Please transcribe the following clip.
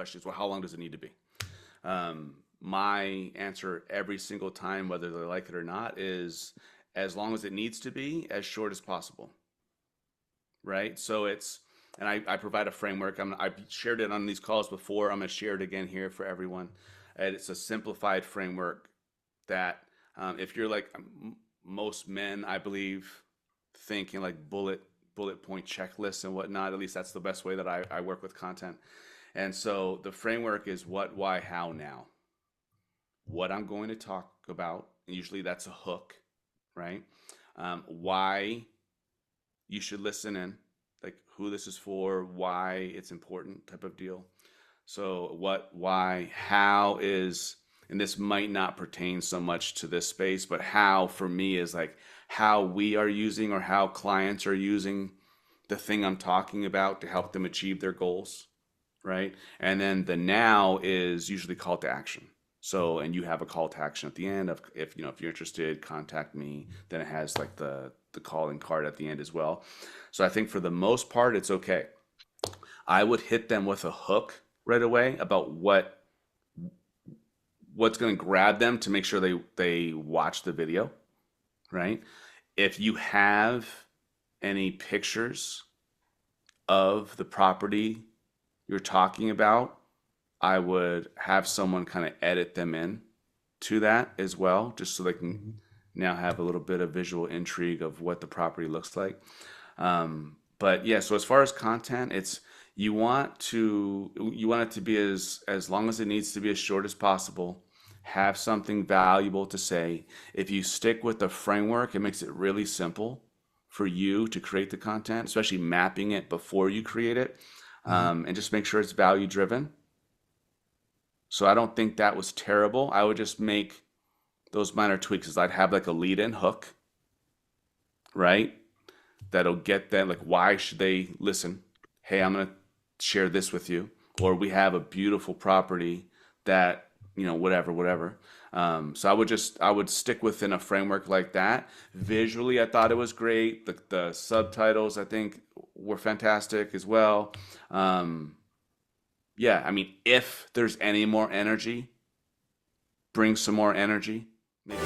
question is, well, how long does it need to be? My answer every single time, whether they like it or not, is as long as it needs to be, as short as possible, right? So and I provide a framework. I've shared it on these calls before. I'm going to share it again here for everyone. And it's a simplified framework that if you're like most men, I believe, thinking like bullet point checklists and whatnot. At least that's the best way that I work with content. And so the framework is what, why, how, now. What I'm going to talk about, and usually that's a hook, right? Why you should listen in, like who this is for, why it's important type of deal. So what, why, how is, and this might not pertain so much to this space, but how for me is like how we are using or how clients are using the thing I'm talking about to help them achieve their goals, right? And then the now is usually call to action. So, and you have a call to action at the end of, if you know, if you're interested, contact me. Then it has like the calling card at the end as well. So I think for the most part, it's okay. I would hit them with a hook right away about what's going to grab them to make sure they watch the video, right? If you have any pictures of the property you're talking about, I would have someone kind of edit them in to that as well, just so they can now have a little bit of visual intrigue of what the property looks like. But yeah, so as far as content, it's you want it to be as long as it needs to be, as short as possible. Have something valuable to say. If you stick with the framework, it makes it really simple for you to create the content, especially mapping it before you create it, and just make sure it's value driven. So I don't think that was terrible. I would just make those minor tweaks. As I'd have like a lead in hook, right? That'll get them like, why should they listen? Hey, I'm gonna share this with you, or we have a beautiful property that, you know, whatever. So I would stick within a framework like that. Visually, I thought it was great. The subtitles I think were fantastic as well. Yeah, I mean, if there's any more energy, bring some more energy. Maybe